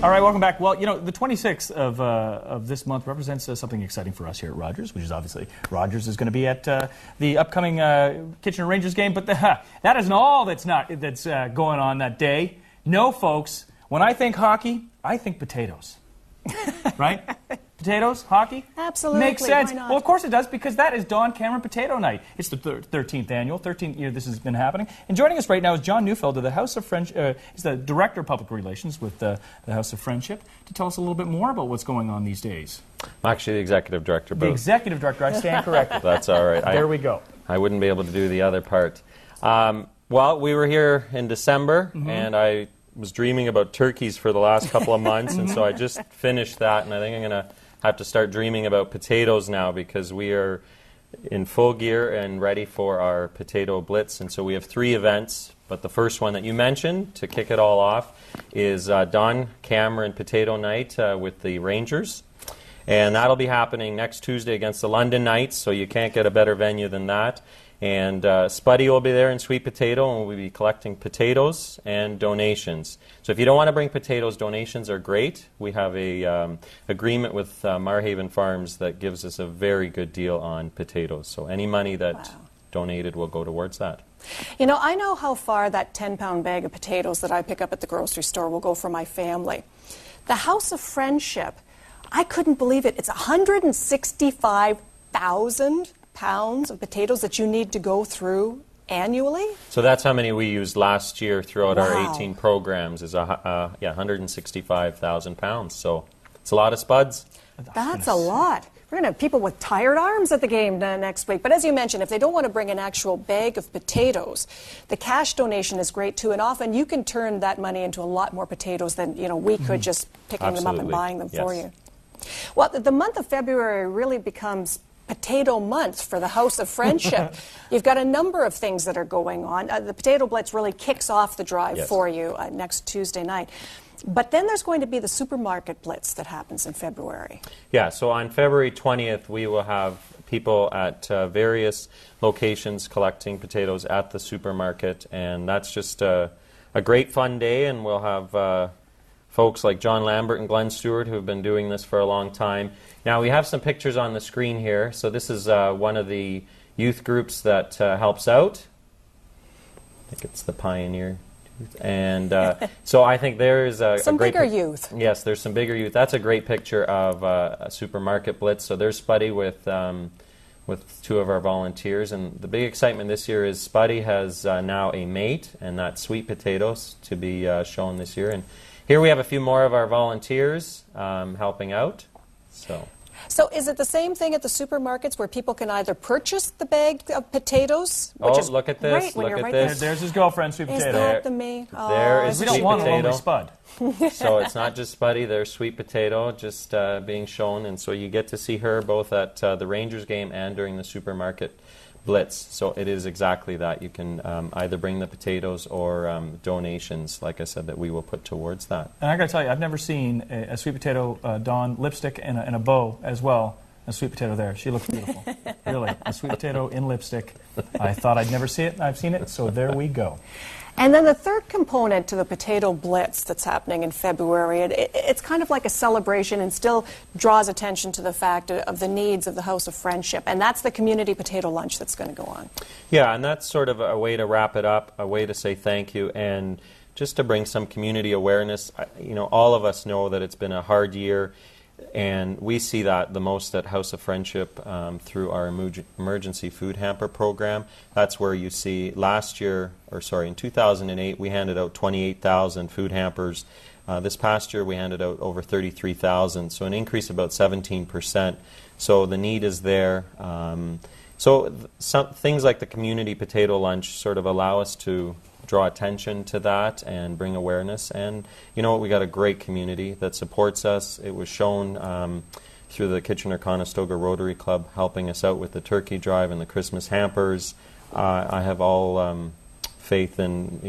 All right, welcome back. Well, you know, the 26th of this month represents something exciting for us here at Rogers, which is obviously Rogers is going to be at the upcoming Kitchener Rangers game. But that isn't all that's going on that day. No, folks. When I think hockey, I think potatoes. Right? Potatoes, hockey? Absolutely. Makes sense. Why not? Well, of course it does, because that is Don Cameron Potato Night. It's the 13th year this has been happening. And joining us right now is John Neufeld of the House of Friendship. He's the Director of Public Relations with the House of Friendship, to tell us a little bit more about what's going on these days. I'm actually the Executive Director. The Executive Director. I stand corrected. That's all right. There we go. I wouldn't be able to do the other part. Well, we were here in December, and I was dreaming about turkeys for the last couple of months, and so I just finished that, and I think I'm going to have to start dreaming about potatoes now, because we are in full gear and ready for our potato blitz. And so we have 3 events, but the first one that you mentioned to kick it all off is Don Cameron Potato Night with the Rangers, and that'll be happening next Tuesday against the London Knights, so you can't get a better venue than that. And Spuddy will be there in Sweet Potato, and we'll be collecting potatoes and donations. So if you don't want to bring potatoes, donations are great. We have a agreement with Marhaven Farms that gives us a very good deal on potatoes. So any money that donated will go towards that. You know, I know how far that 10-pound bag of potatoes that I pick up at the grocery store will go for my family. The House of Friendship, I couldn't believe it. It's 165,000 pounds of potatoes that you need to go through annually? So that's how many we used last year throughout our 18 programs, is 165,000 pounds. So it's a lot of spuds. That's a lot. We're going to have people with tired arms at the game next week. But as you mentioned, if they don't want to bring an actual bag of potatoes, the cash donation is great too. And often you can turn that money into a lot more potatoes than we could just picking them up and buying them for you. Well, the month of February really becomes Potato Month for the House of Friendship. You've got a number of things that are going on. The Potato Blitz really kicks off the drive for you next Tuesday night. But then there's going to be the Supermarket Blitz that happens in February. Yeah, so on February 20th, we will have people at various locations collecting potatoes at the supermarket, and that's just a great fun day, and we'll have folks like John Lambert and Glenn Stewart who have been doing this for a long time. Now, we have some pictures on the screen here. So this is one of the youth groups that helps out. I think it's the Pioneer. And so I think there's some bigger youth. Yes, there's some bigger youth. That's a great picture of a supermarket blitz. So there's Spuddy with 2 of our volunteers. And the big excitement this year is Spuddy has now a mate, and that's Sweet Potatoes to be shown this year. And here we have a few more of our volunteers helping out. So is it the same thing at the supermarkets where people can either purchase the bag of potatoes, which is look at this! great when Look at you're this! There's his girlfriend, Sweet Potato. Is that the me? There is we Sweet don't want Potato. a lonely Spud. So it's not just Spuddy, there's Sweet Potato just being shown, and so you get to see her both at the Rangers game and during the Supermarket Blitz. So it is exactly that. You can either bring the potatoes or donations, like I said, that we will put towards that. And I got to tell you, I've never seen a Sweet Potato Dawn lipstick and a bow as well. A Sweet Potato there. She looks beautiful. Really. A Sweet Potato in lipstick. I thought I'd never see it, and I've seen it, so there we go. And then the third component to the Potato Blitz that's happening in February, it's kind of like a celebration and still draws attention to the fact of the needs of the House of Friendship. And that's the community potato lunch that's going to go on. Yeah, and that's sort of a way to wrap it up, a way to say thank you, and just to bring some community awareness. All of us know that it's been a hard year, and we see that the most at House of Friendship through our emergency food hamper program. That's where you see in 2008, we handed out 28,000 food hampers. This past year, we handed out over 33,000, so an increase of about 17%. So the need is there. So some things like the community potato lunch sort of allow us to draw attention to that and bring awareness. And you know what, we got a great community that supports us. It was shown through the Kitchener-Conestoga Rotary Club helping us out with the turkey drive and the Christmas hampers. I have all faith in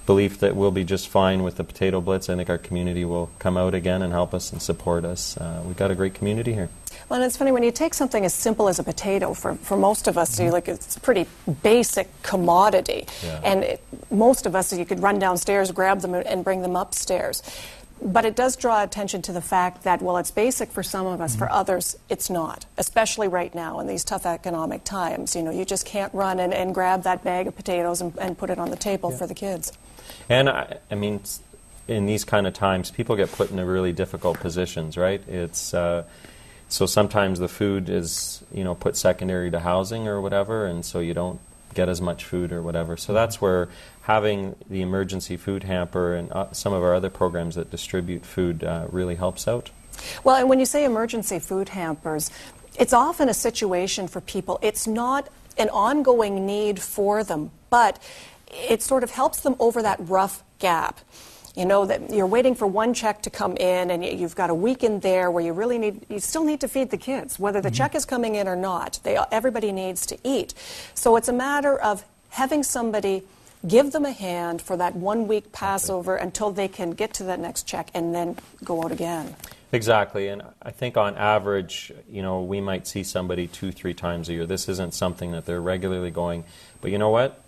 belief that we'll be just fine with the Potato Blitz. I think our community will come out again and help us and support us. We've got a great community here. Well, and it's funny, when you take something as simple as a potato, for most of us, it's a pretty basic commodity. Yeah. And most of us, you could run downstairs, grab them, and bring them upstairs. But it does draw attention to the fact that, well, it's basic for some of us, for others, it's not, especially right now in these tough economic times. You just can't run and grab that bag of potatoes and put it on the table for the kids. And I mean, in these kind of times, people get put in really difficult positions, right? It's so sometimes the food is, put secondary to housing or whatever, and so you don't get as much food or whatever. So that's where having the emergency food hamper and some of our other programs that distribute food really helps out. Well, and when you say emergency food hampers, it's often a situation for people. It's not an ongoing need for them, but it sort of helps them over that rough gap. That you're waiting for one check to come in, and you've got a week in there where you still need to feed the kids, whether the check is coming in or not. Everybody needs to eat. So it's a matter of having somebody give them a hand for that 1 week Passover until they can get to that next check and then go out again. Exactly, and I think on average, we might see somebody 2-3 times a year. This isn't something that they're regularly going, but you know what?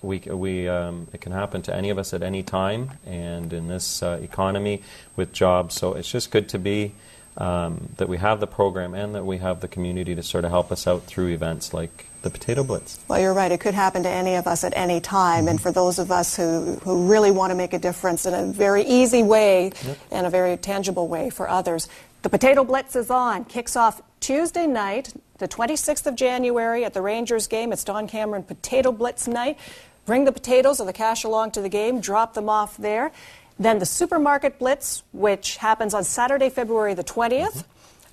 It can happen to any of us at any time, and in this economy with jobs, so it's just good to be that we have the program and that we have the community to sort of help us out through events like the Potato Blitz. Well, you're right. It could happen to any of us at any time, and for those of us who really want to make a difference in a very easy way and a very tangible way for others, the Potato Blitz is on. Kicks off Tuesday night, the 26th of January at the Rangers game. It's Don Cameron Potato Blitz night. Bring the potatoes or the cash along to the game, drop them off there. Then the Supermarket Blitz, which happens on Saturday, February the 20th.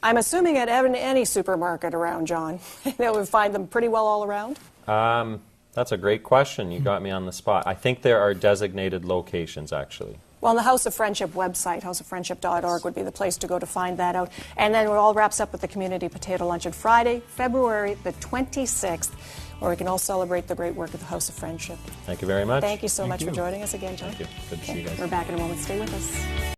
I'm assuming at any supermarket around, John. We find them pretty well all around? That's a great question. You got me on the spot. I think there are designated locations, actually. Well, on the House of Friendship website, houseoffriendship.org would be the place to go to find that out. And then it all wraps up with the Community Potato Lunch on Friday, February the 26th, where we can all celebrate the great work of the House of Friendship. Thank you very much. Thank you so much for joining us again, John. Thank you. Good to see you guys. We're back in a moment. Stay with us.